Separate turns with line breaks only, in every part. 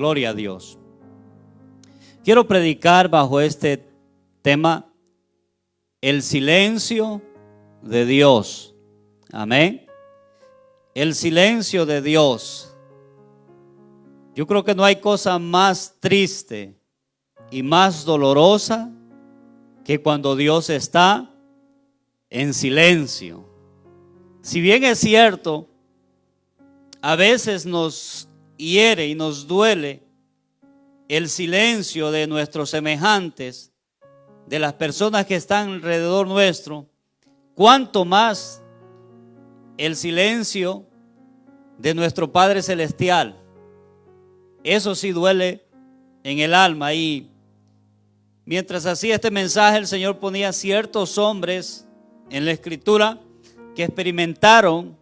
Gloria a Dios. Quiero predicar bajo este tema, el silencio de Dios. Amén. El silencio de Dios. Yo creo que no hay cosa más triste y más dolorosa que cuando Dios está en silencio. Si bien es cierto, a veces nos hiere y nos duele el silencio de nuestros semejantes, de las personas que están alrededor nuestro, cuánto más el silencio de nuestro Padre Celestial. Eso sí duele en el alma. Y mientras hacía este mensaje, el Señor ponía ciertos hombres en la Escritura que experimentaron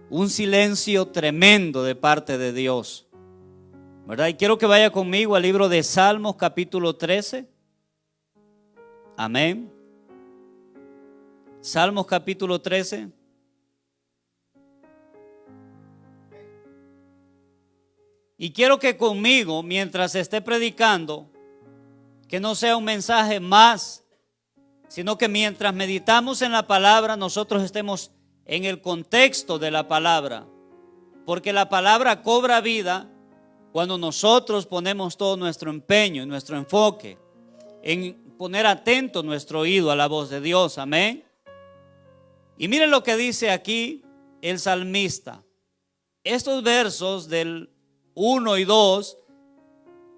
un silencio tremendo de parte de Dios, ¿verdad? Y quiero que vaya conmigo al libro de Salmos capítulo 13. Amén. Salmos capítulo 13. Y quiero que conmigo, mientras esté predicando, que no sea un mensaje más, sino que mientras meditamos en la palabra, nosotros estemos en el contexto de la palabra. Porque la palabra cobra vida cuando nosotros ponemos todo nuestro empeño y nuestro enfoque en poner atento nuestro oído a la voz de Dios. Amén. Y miren lo que dice aquí el salmista. Estos versos del 1 y 2,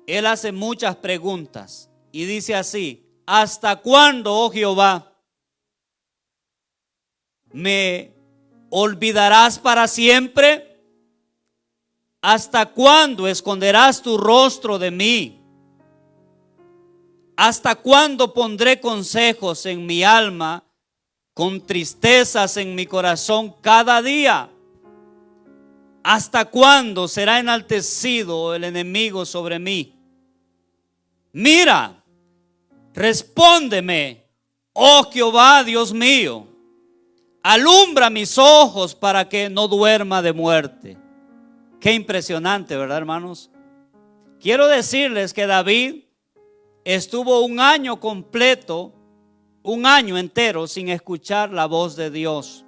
él hace muchas preguntas y dice así: ¿hasta cuándo, oh Jehová, me olvidarás para siempre? ¿Hasta cuándo esconderás tu rostro de mí? ¿Hasta cuándo pondré consejos en mi alma, con tristezas en mi corazón cada día? ¿Hasta cuándo será enaltecido el enemigo sobre mí? Mira, respóndeme, oh Jehová, Dios mío. Alumbra mis ojos para que no duerma de muerte. Qué impresionante, ¿verdad, hermanos? Quiero decirles que David estuvo un año completo, un año entero sin escuchar la voz de Dios,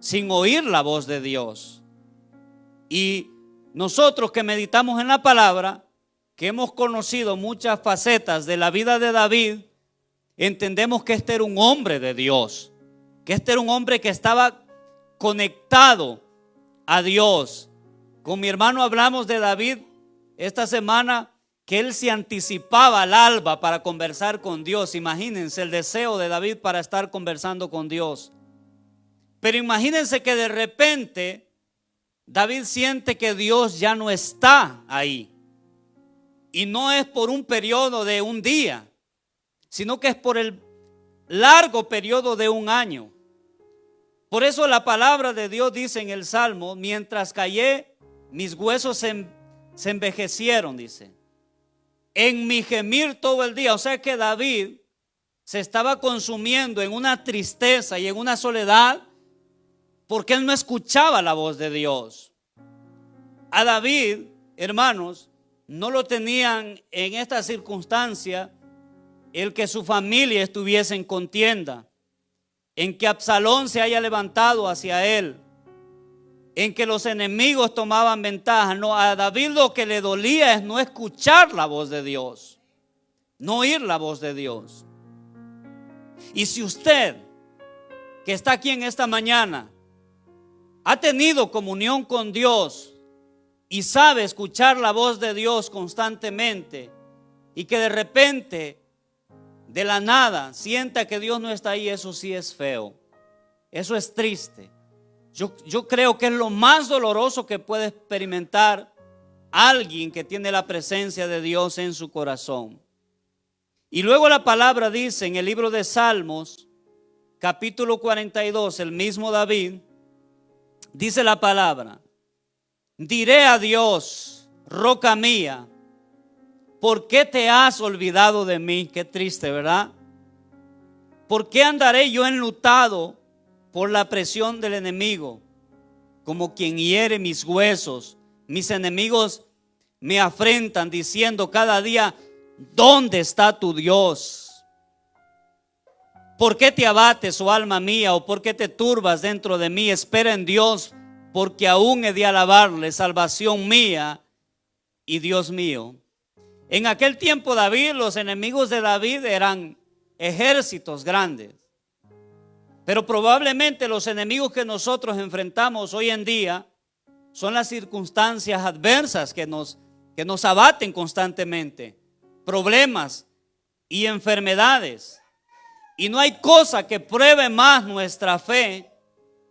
sin oír la voz de Dios. Y nosotros que meditamos en la palabra, que hemos conocido muchas facetas de la vida de David, entendemos que este era un hombre de Dios, que este era un hombre que estaba conectado a Dios. Con mi hermano hablamos de David esta semana, que él se anticipaba al alba para conversar con Dios. Imagínense el deseo de David para estar conversando con Dios. Pero imagínense que de repente David siente que Dios ya no está ahí. Y no es por un periodo de un día, sino que es por el largo periodo de un año. Por eso la palabra de Dios dice en el Salmo: mientras callé, mis huesos se envejecieron, dice. En mi gemir todo el día. O sea que David se estaba consumiendo en una tristeza y en una soledad, porque él no escuchaba la voz de Dios. A David, hermanos, no lo tenían en esta circunstancia el que su familia estuviese en contienda, en que Absalón se haya levantado hacia él, en que los enemigos tomaban ventaja. No, a David lo que le dolía es no escuchar la voz de Dios, no oír la voz de Dios. Y si usted que está aquí en esta mañana ha tenido comunión con Dios y sabe escuchar la voz de Dios constantemente, y que de repente, de la nada, sienta que Dios no está ahí, eso sí es feo, eso es triste. Yo creo que es lo más doloroso que puede experimentar alguien que tiene la presencia de Dios en su corazón. Y luego la palabra dice en el libro de Salmos, capítulo 42, el mismo David, dice la palabra: diré a Dios, roca mía, ¿por qué te has olvidado de mí? Qué triste, ¿verdad? ¿Por qué andaré yo enlutado por la presión del enemigo? Como quien hiere mis huesos, mis enemigos me afrentan diciendo cada día: ¿dónde está tu Dios? ¿Por qué te abates, oh alma mía? ¿O por qué te turbas dentro de mí? Espera en Dios, porque aún he de alabarle, salvación mía y Dios mío. En aquel tiempo David, los enemigos de David eran ejércitos grandes. Pero probablemente los enemigos que nosotros enfrentamos hoy en día son las circunstancias adversas que nos abaten constantemente, problemas y enfermedades. Y no hay cosa que pruebe más nuestra fe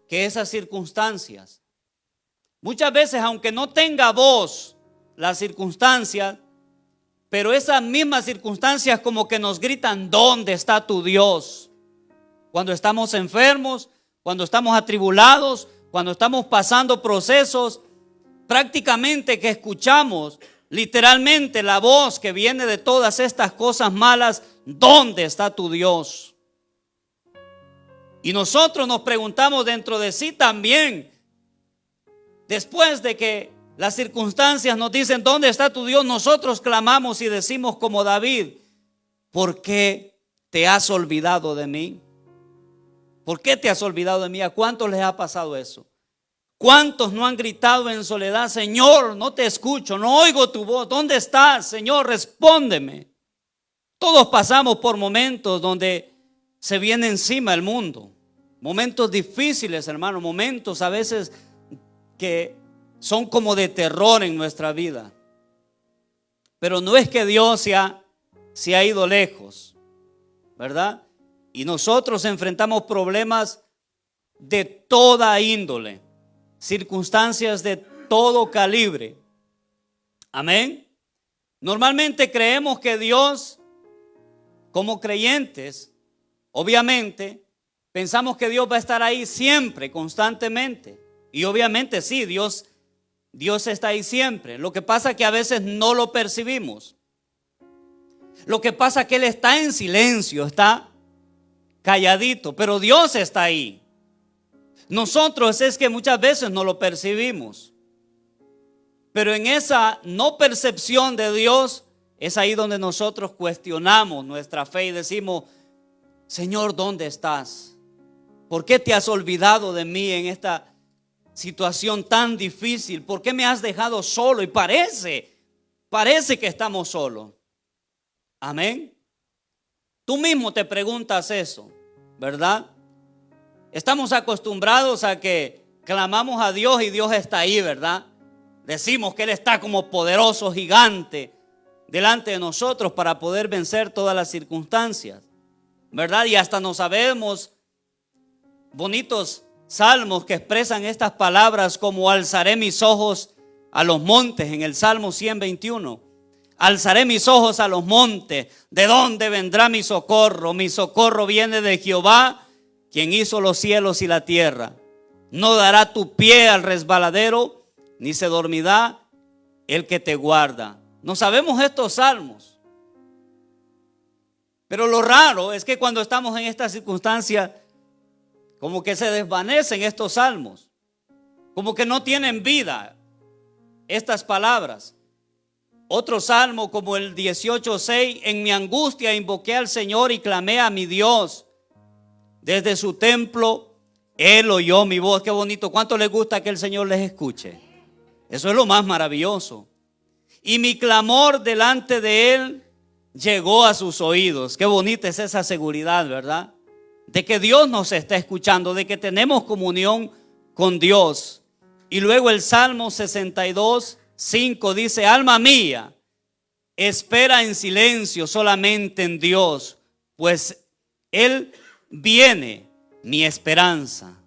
que esas circunstancias. Muchas veces, aunque no tenga voz las circunstancias, pero esas mismas circunstancias como que nos gritan: ¿dónde está tu Dios? Cuando estamos enfermos, cuando estamos atribulados, cuando estamos pasando procesos, prácticamente que escuchamos literalmente la voz que viene de todas estas cosas malas: ¿dónde está tu Dios? Y nosotros nos preguntamos dentro de sí también, después de que las circunstancias nos dicen: ¿dónde está tu Dios? Nosotros clamamos y decimos como David: ¿por qué te has olvidado de mí? ¿Por qué te has olvidado de mí? ¿A cuántos les ha pasado eso? ¿Cuántos no han gritado en soledad: Señor, no te escucho, no oigo tu voz, ¿dónde estás? Señor, respóndeme. Todos pasamos por momentos donde se viene encima el mundo, momentos difíciles, hermano, momentos a veces que son como de terror en nuestra vida. Pero no es que Dios se ha ido lejos, ¿verdad? Y nosotros enfrentamos problemas de toda índole, circunstancias de todo calibre. Amén. Normalmente creemos que Dios, como creyentes, obviamente pensamos que Dios va a estar ahí siempre, constantemente. Y obviamente sí, Dios está ahí siempre. Lo que pasa es que a veces no lo percibimos. Lo que pasa es que Él está en silencio, está calladito, pero Dios está ahí. Nosotros es que muchas veces no lo percibimos. Pero en esa no percepción de Dios es ahí donde nosotros cuestionamos nuestra fe y decimos: Señor, ¿dónde estás? ¿Por qué te has olvidado de mí en esta situación tan difícil? ¿Por qué me has dejado solo? Y parece que estamos solos. Amén. Tú mismo te preguntas eso, ¿verdad? Estamos acostumbrados a que clamamos a Dios y Dios está ahí, ¿verdad? Decimos que Él está como poderoso gigante delante de nosotros para poder vencer todas las circunstancias, ¿verdad? Y hasta nos sabemos bonitos salmos que expresan estas palabras, como: alzaré mis ojos a los montes, en el Salmo 121. Alzaré mis ojos a los montes, ¿de dónde vendrá mi socorro? Mi socorro viene de Jehová, quien hizo los cielos y la tierra. No dará tu pie al resbaladero, ni se dormirá el que te guarda. No sabemos estos salmos, pero lo raro es que cuando estamos en esta circunstancia, como que se desvanecen estos salmos, como que no tienen vida estas palabras. Otro salmo, como el 18:6: en mi angustia invoqué al Señor y clamé a mi Dios. Desde su templo Él oyó mi voz. Qué bonito. ¿Cuánto les gusta que el Señor les escuche? Eso es lo más maravilloso. Y mi clamor delante de Él llegó a sus oídos. Qué bonita es esa seguridad, ¿verdad? De que Dios nos está escuchando, de que tenemos comunión con Dios. Y luego el Salmo 62:5 dice: alma mía, espera en silencio solamente en Dios, pues Él viene mi esperanza.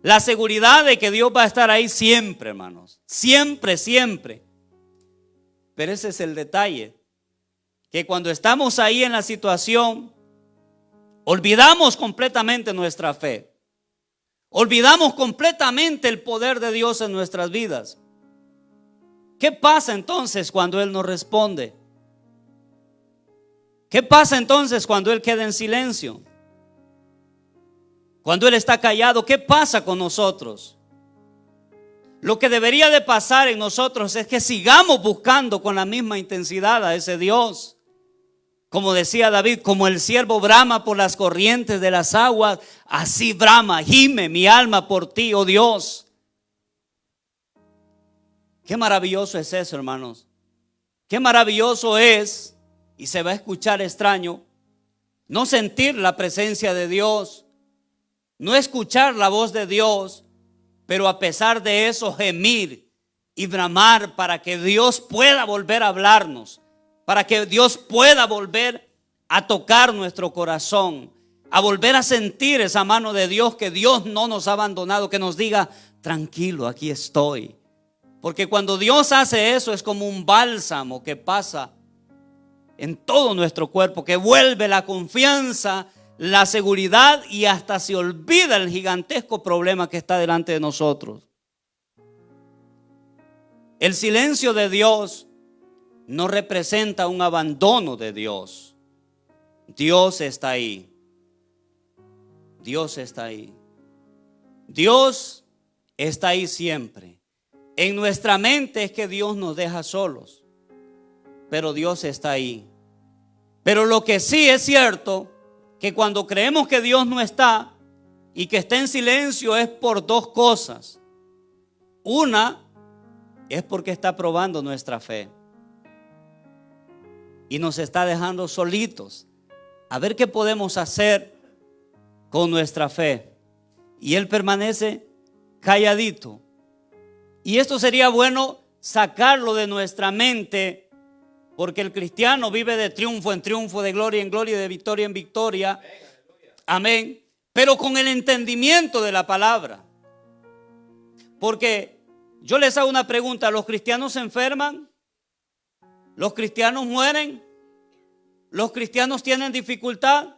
La seguridad de que Dios va a estar ahí siempre, hermanos. Siempre, siempre. Pero ese es el detalle, que cuando estamos ahí en la situación, olvidamos completamente nuestra fe. Olvidamos completamente el poder de Dios en nuestras vidas. ¿Qué pasa entonces cuando Él nos responde? ¿Qué pasa entonces cuando Él queda en silencio? Cuando Él está callado, ¿qué pasa con nosotros? Lo que debería de pasar en nosotros es que sigamos buscando con la misma intensidad a ese Dios. Como decía David, como el siervo brama por las corrientes de las aguas, así brama, gime mi alma por ti, oh Dios. Qué maravilloso es eso, hermanos. Qué maravilloso es, y se va a escuchar extraño, no sentir la presencia de Dios, no escuchar la voz de Dios, pero a pesar de eso gemir y bramar para que Dios pueda volver a hablarnos, para que Dios pueda volver a tocar nuestro corazón, a volver a sentir esa mano de Dios, que Dios no nos ha abandonado, que nos diga, tranquilo, aquí estoy. Porque cuando Dios hace eso es como un bálsamo que pasa en todo nuestro cuerpo, que vuelve la confianza, la seguridad, y hasta se olvida el gigantesco problema que está delante de nosotros. El silencio de Dios no representa un abandono de Dios. Dios está ahí. Dios está ahí. Dios está ahí siempre. En nuestra mente es que Dios nos deja solos, pero Dios está ahí. Pero lo que sí es cierto, que cuando creemos que Dios no está y que está en silencio, es por dos cosas. Una es porque está probando nuestra fe y nos está dejando solitos a ver qué podemos hacer con nuestra fe, y Él permanece calladito. Y esto sería bueno sacarlo de nuestra mente, porque el cristiano vive de triunfo en triunfo, de gloria en gloria, de victoria en victoria. Amén. Pero con el entendimiento de la palabra. Porque yo les hago una pregunta: ¿los cristianos se enferman? ¿Los cristianos mueren? ¿Los cristianos tienen dificultad?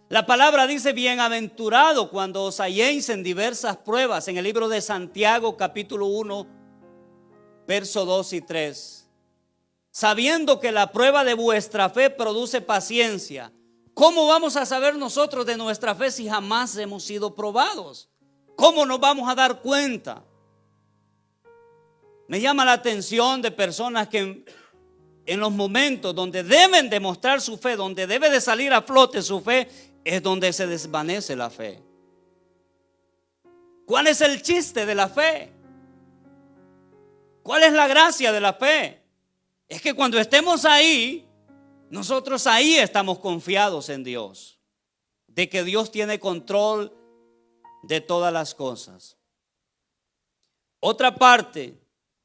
La palabra dice: bienaventurado cuando os halléis en diversas pruebas, en el libro de Santiago capítulo 1 verso 2 y 3. Sabiendo que la prueba de vuestra fe produce paciencia. ¿Cómo vamos a saber nosotros de nuestra fe si jamás hemos sido probados? ¿Cómo nos vamos a dar cuenta? Me llama la atención de personas que en los momentos donde deben demostrar su fe, donde debe de salir a flote su fe, es donde se desvanece la fe. ¿Cuál es el chiste de la fe? ¿Cuál es la gracia de la fe? Es que cuando estemos ahí, nosotros ahí estamos confiados en Dios, de que Dios tiene control de todas las cosas. Otra parte,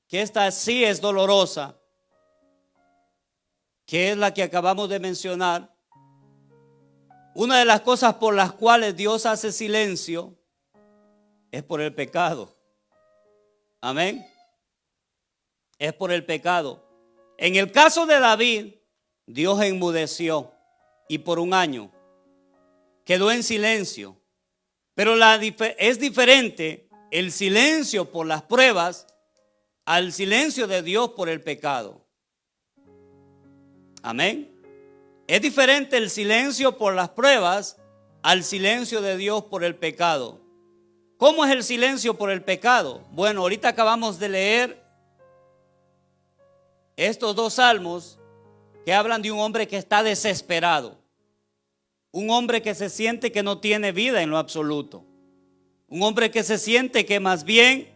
que esta sí es dolorosa, que es la que acabamos de mencionar. Una de las cosas por las cuales Dios hace silencio es por el pecado. Amén. Es por el pecado. En el caso de David, Dios enmudeció y por un año quedó en silencio. Pero es diferente el silencio por las pruebas al silencio de Dios por el pecado. Amén. Es diferente el silencio por las pruebas al silencio de Dios por el pecado. ¿Cómo es el silencio por el pecado? Bueno, ahorita acabamos de leer estos dos salmos que hablan de un hombre que está desesperado. Un hombre que se siente que no tiene vida en lo absoluto. Un hombre que se siente que más bien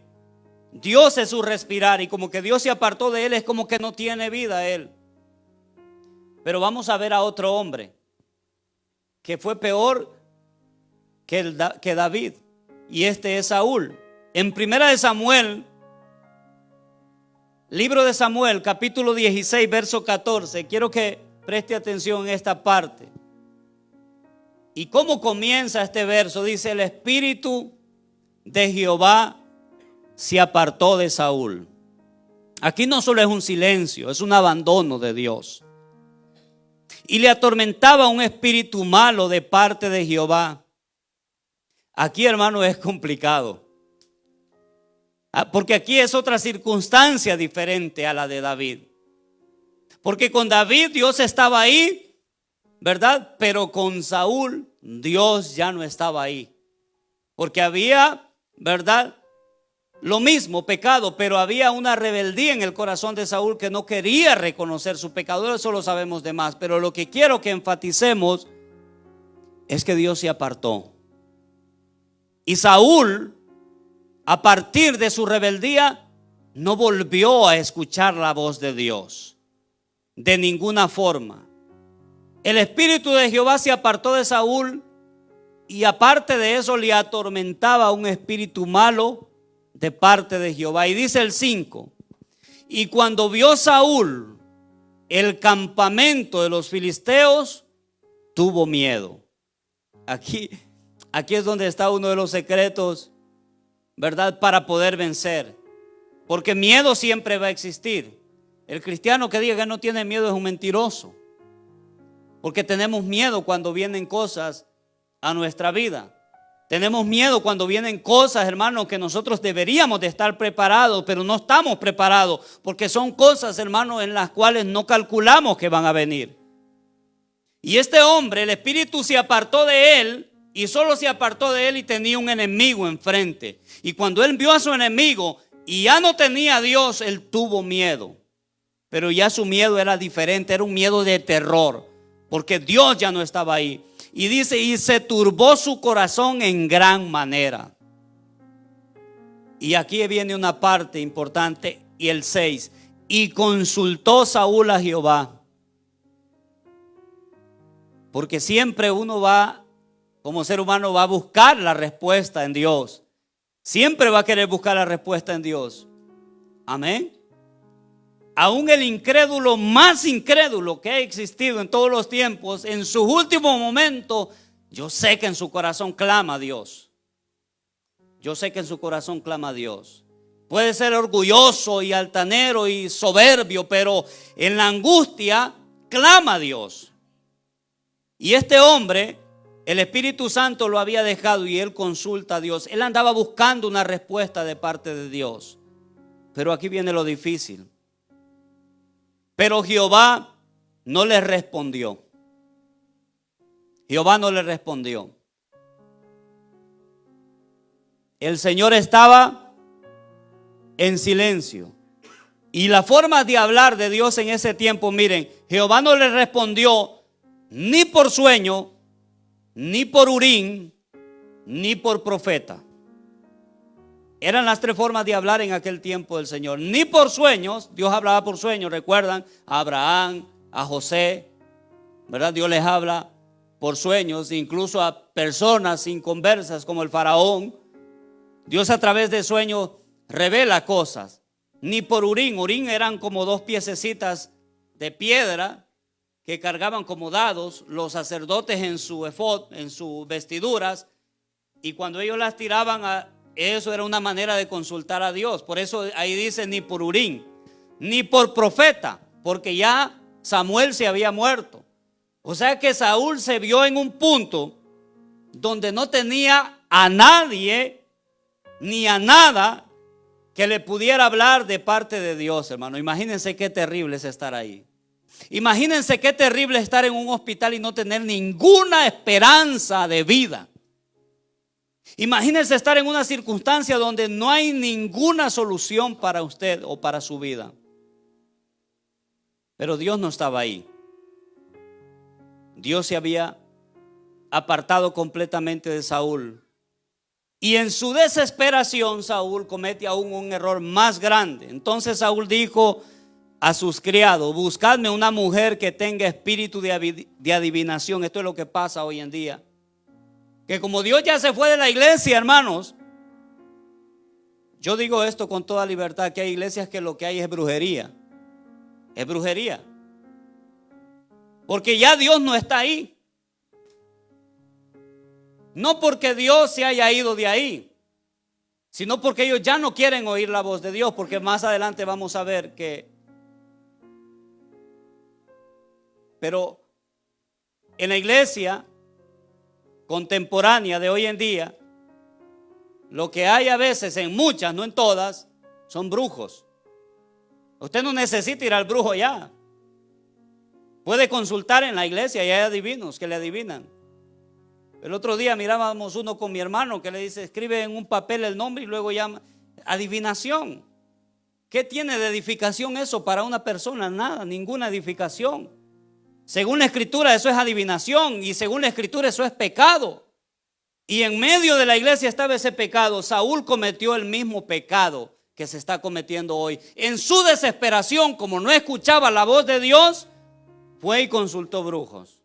Dios es su respirar, y como que Dios se apartó de él, es como que no tiene vida él. Pero vamos a ver a otro hombre que fue peor que David, y este es Saúl. En primera de Samuel, libro de Samuel, capítulo 16, verso 14. Quiero que preste atención en esta parte. ¿Y cómo comienza este verso? Dice: el espíritu de Jehová se apartó de Saúl. Aquí no solo es un silencio, es un abandono de Dios. Y le atormentaba un espíritu malo de parte de Jehová. Aquí, hermano, es complicado. Porque aquí es otra circunstancia diferente a la de David. Porque con David Dios estaba ahí, ¿verdad? Pero con Saúl Dios ya no estaba ahí. Porque había, ¿verdad?, lo mismo, pecado, pero había una rebeldía en el corazón de Saúl que no quería reconocer su pecado. Eso lo sabemos de más, pero lo que quiero que enfaticemos es que Dios se apartó. Y Saúl, a partir de su rebeldía, no volvió a escuchar la voz de Dios de ninguna forma. El espíritu de Jehová se apartó de Saúl, y aparte de eso le atormentaba un espíritu malo de parte de Jehová. Y dice el 5: y cuando vio Saúl el campamento de los filisteos, tuvo miedo. Aquí es donde está uno de los secretos, ¿verdad?, para poder vencer. Porque miedo siempre va a existir. El cristiano que diga que no tiene miedo es un mentiroso. Porque tenemos miedo cuando vienen cosas a nuestra vida. Tenemos miedo cuando vienen cosas, hermanos, que nosotros deberíamos de estar preparados, pero no estamos preparados, porque son cosas, hermanos, en las cuales no calculamos que van a venir. Y este hombre, el espíritu se apartó de él, y solo se apartó de él y tenía un enemigo enfrente. Y cuando él vio a su enemigo y ya no tenía a Dios, él tuvo miedo. Pero ya su miedo era diferente, era un miedo de terror, porque Dios ya no estaba ahí. Y dice, y se turbó su corazón en gran manera. Y aquí viene una parte importante, y el 6: y consultó Saúl a Jehová. Porque siempre uno va, como ser humano, va a buscar la respuesta en Dios. Siempre va a querer buscar la respuesta en Dios. Amén. Aún el incrédulo más incrédulo que ha existido en todos los tiempos, en sus últimos momentos, yo sé que en su corazón clama a Dios. Yo sé que en su corazón clama a Dios. Puede ser orgulloso y altanero y soberbio, pero en la angustia clama a Dios. Y este hombre, el Espíritu Santo lo había dejado y él consulta a Dios. Él andaba buscando una respuesta de parte de Dios. Pero aquí viene lo difícil. Pero Jehová no le respondió. Jehová no le respondió. El Señor estaba en silencio. Y la forma de hablar de Dios en ese tiempo, miren, Jehová no le respondió ni por sueño, ni por Urim, ni por profeta. Eran las tres formas de hablar en aquel tiempo del Señor. Ni por sueños, Dios hablaba por sueños, recuerdan, a Abraham, a José, ¿verdad? Dios les habla por sueños, incluso a personas inconversas como el faraón. Dios a través de sueños revela cosas. Ni por Urim. Urim eran como dos piececitas de piedra que cargaban como dados los sacerdotes en su efod, en sus vestiduras, y cuando ellos las tiraban, eso era una manera de consultar a Dios. Por eso ahí dice ni por Urim, ni por profeta, porque ya Samuel se había muerto. O sea que Saúl se vio en un punto donde no tenía a nadie ni a nada que le pudiera hablar de parte de Dios, hermano. Imagínense qué terrible es estar ahí. Imagínense qué terrible estar en un hospital y no tener ninguna esperanza de vida. Imagínense estar en una circunstancia donde no hay ninguna solución para usted o para su vida. Pero Dios no estaba ahí. Dios se había apartado completamente de Saúl. Y en su desesperación Saúl comete aún un error más grande. Entonces Saúl dijo a sus criados: buscadme una mujer que tenga espíritu de adivinación. Esto es lo que pasa hoy en día. Que como Dios ya se fue de la iglesia, hermanos, yo digo esto con toda libertad, que hay iglesias que lo que hay es brujería. Es brujería. Porque ya Dios no está ahí. No porque Dios se haya ido de ahí, sino porque ellos ya no quieren oír la voz de Dios. Porque más adelante vamos a ver que, pero en la iglesia contemporánea de hoy en día, lo que hay a veces, en muchas, no en todas, son brujos. Usted no necesita ir al brujo ya. Puede consultar en la iglesia y hay adivinos que le adivinan. El otro día mirábamos uno con mi hermano que le dice: escribe en un papel el nombre y luego llama. adivinación. ¿Qué tiene de edificación eso para una persona? Nada, ninguna edificación. Según la Escritura eso es adivinación y según la Escritura eso es pecado. Y en medio de la iglesia estaba ese pecado. Saúl cometió el mismo pecado que se está cometiendo hoy. En su desesperación, como no escuchaba la voz de Dios, fue y consultó brujos.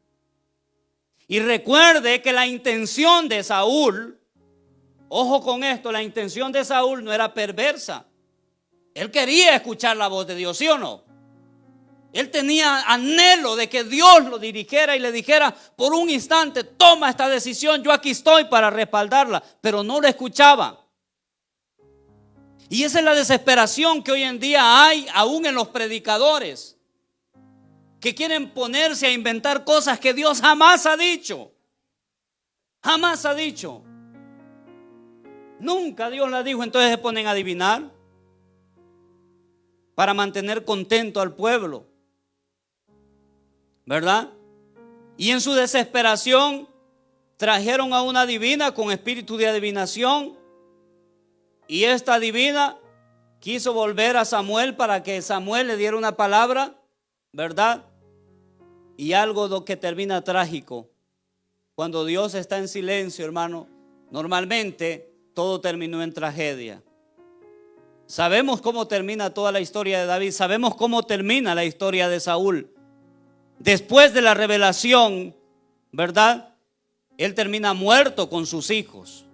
Y recuerde que la intención de Saúl, ojo con esto, la intención de Saúl no era perversa. Él quería escuchar la voz de Dios, ¿sí o no? Él tenía anhelo de que Dios lo dirigiera y le dijera por un instante, toma esta decisión, yo aquí estoy para respaldarla, pero no lo escuchaba. Y esa es la desesperación que hoy en día hay aún en los predicadores, que quieren ponerse a inventar cosas que Dios jamás ha dicho. Jamás ha dicho. Nunca Dios la dijo, entonces se ponen a adivinar para mantener contento al pueblo, ¿verdad? Y en su desesperación trajeron a una adivina con espíritu de adivinación. Y esta adivina quiso volver a Samuel para que Samuel le diera una palabra, ¿verdad? Y algo que termina trágico. Cuando Dios está en silencio, hermano, normalmente todo terminó en tragedia. Sabemos cómo termina toda la historia de David. Sabemos cómo termina la historia de Saúl. Después de la revelación, ¿verdad? Él termina muerto con sus hijos.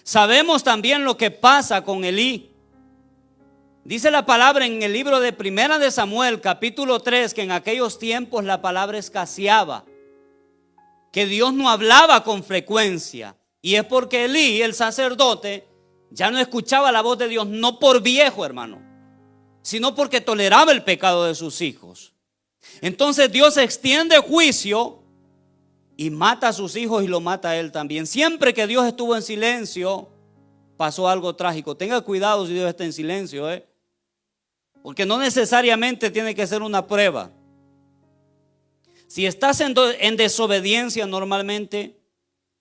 Sabemos también lo que pasa con Elí. Dice la palabra en el libro de Primera de Samuel, capítulo 3, que en aquellos tiempos la palabra escaseaba, que Dios no hablaba con frecuencia. Y es porque Elí, el sacerdote, ya no escuchaba la voz de Dios, no por viejo, hermano, sino porque toleraba el pecado de sus hijos. Entonces Dios extiende juicio y mata a sus hijos y lo mata a él también. Siempre que Dios estuvo en silencio, pasó algo trágico. Tenga cuidado si Dios está en silencio, porque no necesariamente tiene que ser una prueba. Si estás en desobediencia normalmente,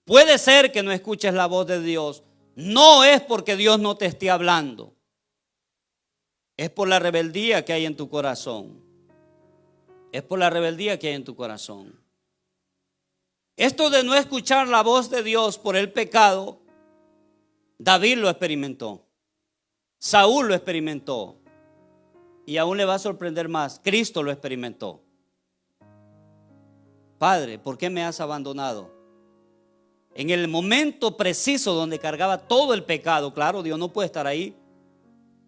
puede ser que no escuches la voz de Dios. No es porque Dios no te esté hablando, es por la rebeldía que hay en tu corazón. Es por la rebeldía que hay en tu corazón. Esto de no escuchar la voz de Dios por el pecado, David lo experimentó, Saúl lo experimentó, y aún le va a sorprender más, Cristo lo experimentó. Padre, ¿por qué me has abandonado? En el momento preciso donde cargaba todo el pecado, claro, Dios no puede estar ahí.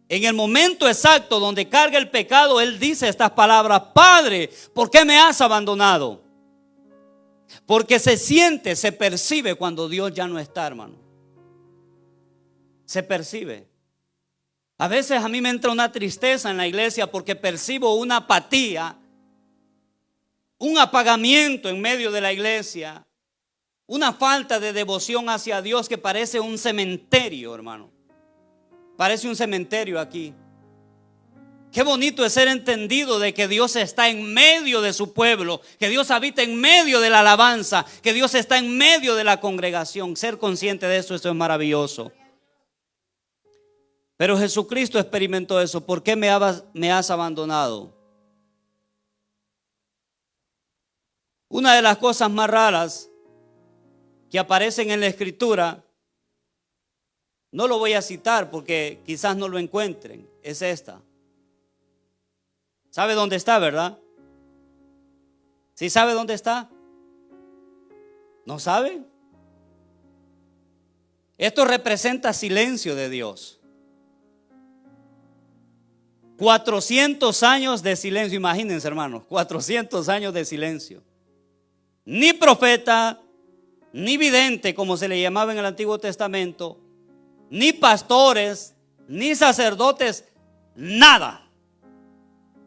En el momento exacto donde carga el pecado, Él dice estas palabras: Padre, ¿por qué me has abandonado? Porque se siente, se percibe cuando Dios ya no está, hermano. Se percibe. A veces a mí me entra una tristeza en la iglesia porque percibo una apatía, un apagamiento en medio de la iglesia, una falta de devoción hacia Dios que parece un cementerio, hermano. Parece un cementerio aquí. Qué bonito es ser entendido de que Dios está en medio de su pueblo, que Dios habita en medio de la alabanza, que Dios está en medio de la congregación. Ser consciente de eso es maravilloso. Pero Jesucristo experimentó eso. ¿Por qué me has abandonado? Una de las cosas más raras que aparecen en la Escritura, no lo voy a citar porque quizás no lo encuentren, es esta. ¿Sabe dónde está, verdad? ¿Sí sabe dónde está? ¿No sabe? Esto representa silencio de Dios. 400 años de silencio, imagínense, hermanos, 400 años de silencio. Ni profeta, ni vidente, como se le llamaba en el Antiguo Testamento, ni pastores, ni sacerdotes, nada.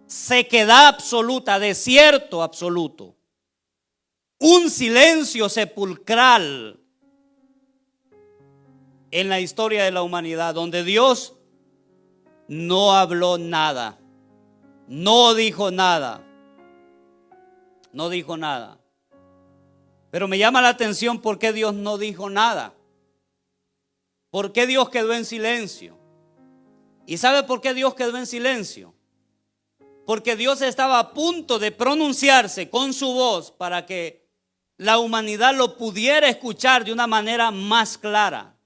Sequedad absoluta, desierto absoluto. Un silencio sepulcral en la historia de la humanidad, donde Dios no habló nada, no dijo nada, no dijo nada. Pero me llama la atención por qué Dios no dijo nada. ¿Por qué Dios quedó en silencio? ¿Y sabe por qué Dios quedó en silencio? Porque Dios estaba a punto de pronunciarse con su voz para que la humanidad lo pudiera escuchar de una manera más clara.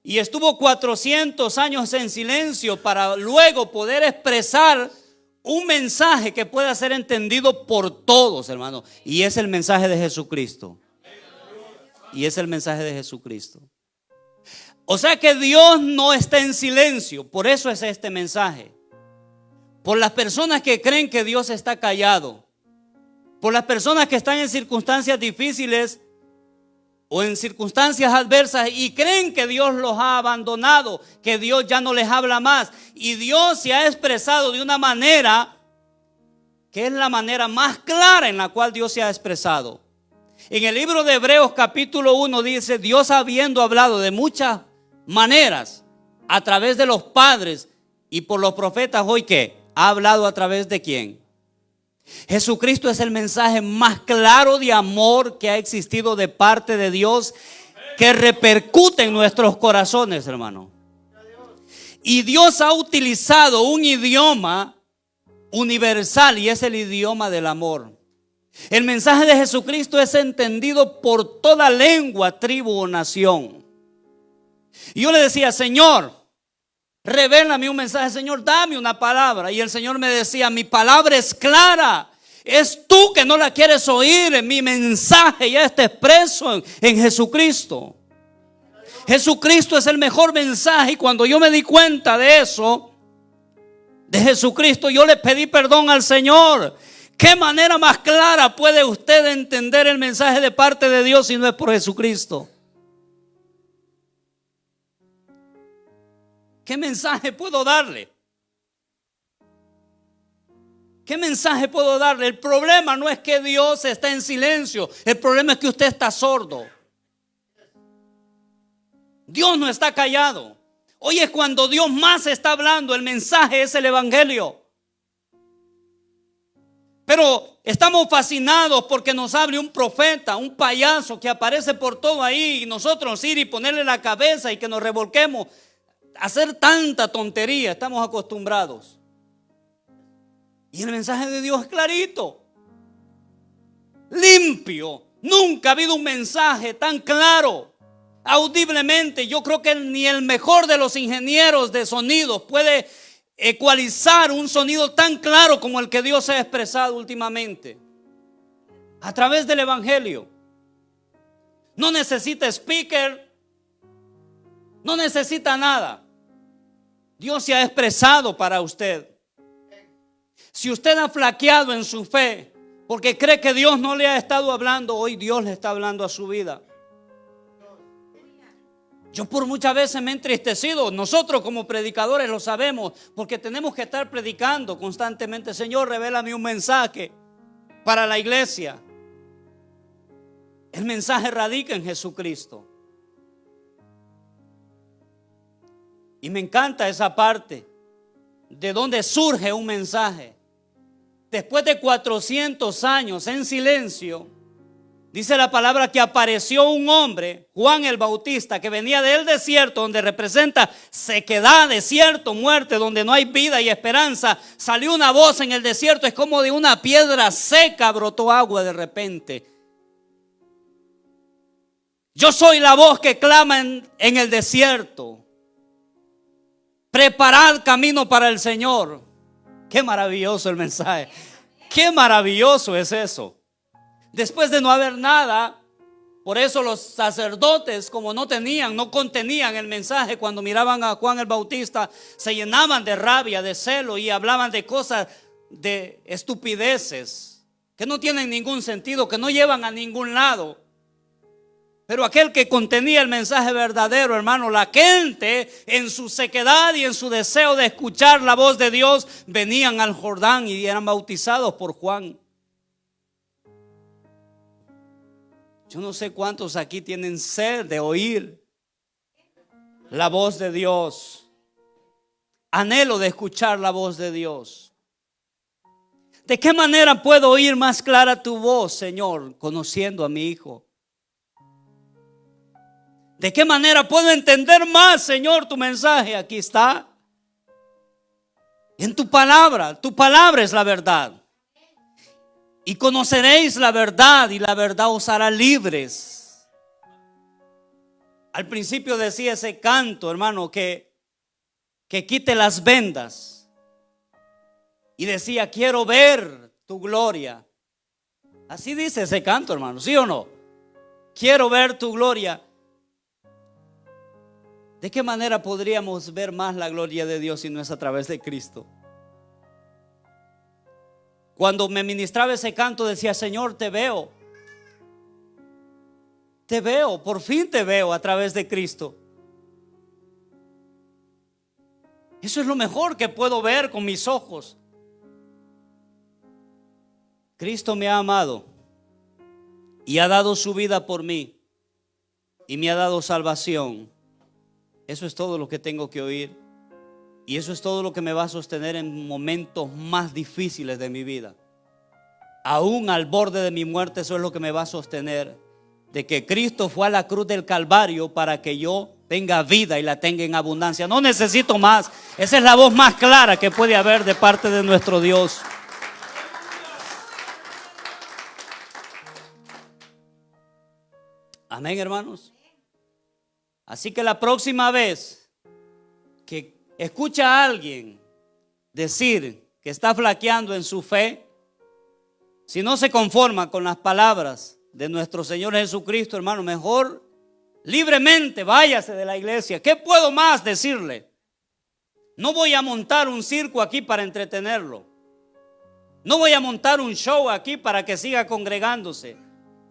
Y estuvo 400 años en silencio para luego poder expresar un mensaje que pueda ser entendido por todos, hermanos. Y es el mensaje de Jesucristo. Y es el mensaje de Jesucristo. O sea que Dios no está en silencio. Por eso es este mensaje. Por las personas que creen que Dios está callado. Por las personas que están en circunstancias difíciles o en circunstancias adversas y creen que Dios los ha abandonado, que Dios ya no les habla más. Y Dios se ha expresado de una manera que es la manera más clara en la cual Dios se ha expresado. En el libro de Hebreos capítulo 1 dice: Dios, habiendo hablado de muchas maneras a través de los padres y por los profetas, hoy ¿qué? ¿Ha hablado a través de quién? Jesucristo es el mensaje más claro de amor que ha existido de parte de Dios, que repercute en nuestros corazones, hermano. Y Dios ha utilizado un idioma universal y es el idioma del amor. El mensaje de Jesucristo es entendido por toda lengua, tribu o nación. Y yo le decía: Señor, revélame un mensaje, Señor, dame una palabra. Y el Señor me decía: mi palabra es clara. Es tú que no la quieres oír. Mi mensaje ya está expreso en Jesucristo. Jesucristo es el mejor mensaje. Y cuando yo me di cuenta de eso, de Jesucristo, yo le pedí perdón al Señor. ¿Qué manera más clara puede usted entender el mensaje de parte de Dios si no es por Jesucristo? ¿Qué mensaje puedo darle? ¿Qué mensaje puedo darle? El problema no es que Dios está en silencio. El problema es que usted está sordo. Dios no está callado. Hoy es cuando Dios más está hablando. El mensaje es el evangelio. Pero estamos fascinados porque nos hable un profeta, un payaso que aparece por todo ahí, y nosotros ir y ponerle la cabeza y que nos revolquemos. Hacer tanta tontería, estamos acostumbrados. Y el mensaje de Dios es clarito, limpio. Nunca ha habido un mensaje tan claro, audiblemente. Yo creo que ni el mejor de los ingenieros de sonidos puede ecualizar un sonido tan claro como el que Dios ha expresado últimamente a través del evangelio. No necesita speaker, no necesita nada. Dios se ha expresado para usted. Si usted ha flaqueado en su fe porque cree que Dios no le ha estado hablando, hoy Dios le está hablando a su vida. Yo por muchas veces me he entristecido. Nosotros como predicadores lo sabemos, porque tenemos que estar predicando constantemente. Señor, revélame un mensaje para la iglesia. El mensaje radica en Jesucristo. Y me encanta esa parte de donde surge un mensaje. Después de 400 años en silencio, dice la palabra que apareció un hombre, Juan el Bautista, que venía del desierto, donde representa sequedad, desierto, muerte, donde no hay vida y esperanza. Salió una voz en el desierto, es como de una piedra seca brotó agua de repente. Yo soy la voz que clama en el desierto. Preparad camino para el Señor. Qué maravilloso el mensaje. Qué maravilloso es eso. Después de no haber nada, por eso los sacerdotes, como no contenían el mensaje, cuando miraban a Juan el Bautista, se llenaban de rabia, de celo y hablaban de cosas, de estupideces que no tienen ningún sentido, que no llevan a ningún lado. Pero aquel que contenía el mensaje verdadero, hermano, la gente en su sequedad y en su deseo de escuchar la voz de Dios, venían al Jordán y eran bautizados por Juan. Yo no sé cuántos aquí tienen sed de oír la voz de Dios, anhelo de escuchar la voz de Dios. ¿De qué manera puedo oír más clara tu voz, Señor? Conociendo a mi Hijo. ¿De qué manera puedo entender más, Señor, tu mensaje? Aquí está. En tu palabra es la verdad. Y conoceréis la verdad y la verdad os hará libres. Al principio decía ese canto, hermano, que quite las vendas. Y decía, quiero ver tu gloria. Así dice ese canto, hermano, ¿sí o no? Quiero ver tu gloria. ¿De qué manera podríamos ver más la gloria de Dios si no es a través de Cristo? Cuando me ministraba ese canto decía, Señor, te veo, por fin te veo a través de Cristo. Eso es lo mejor que puedo ver con mis ojos. Cristo me ha amado y ha dado su vida por mí y me ha dado salvación. Eso es todo lo que tengo que oír. Y eso es todo lo que me va a sostener en momentos más difíciles de mi vida. Aún al borde de mi muerte, eso es lo que me va a sostener. De que Cristo fue a la cruz del Calvario para que yo tenga vida y la tenga en abundancia. No necesito más. Esa es la voz más clara que puede haber de parte de nuestro Dios. Amén, hermanos. Así que la próxima vez que escucha a alguien decir que está flaqueando en su fe, si no se conforma con las palabras de nuestro Señor Jesucristo, hermano, mejor libremente váyase de la iglesia. ¿Qué puedo más decirle? No voy a montar un circo aquí para entretenerlo. No voy a montar un show aquí para que siga congregándose.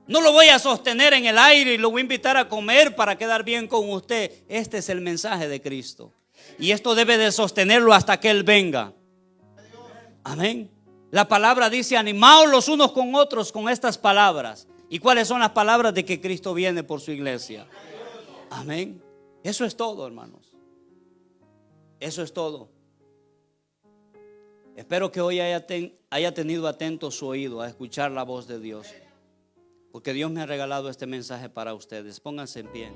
No lo voy a sostener en el aire y lo voy a invitar a comer para quedar bien con usted. Este es el mensaje de Cristo. Y esto debe de sostenerlo hasta que Él venga. Amén. La palabra dice, animaos los unos con otros con estas palabras. ¿Y cuáles son las palabras? De que Cristo viene por su iglesia. Amén. Eso es todo, hermanos. Eso es todo. Espero que hoy haya tenido atento su oído a escuchar la voz de Dios. Porque Dios me ha regalado este mensaje para ustedes. Pónganse en pie.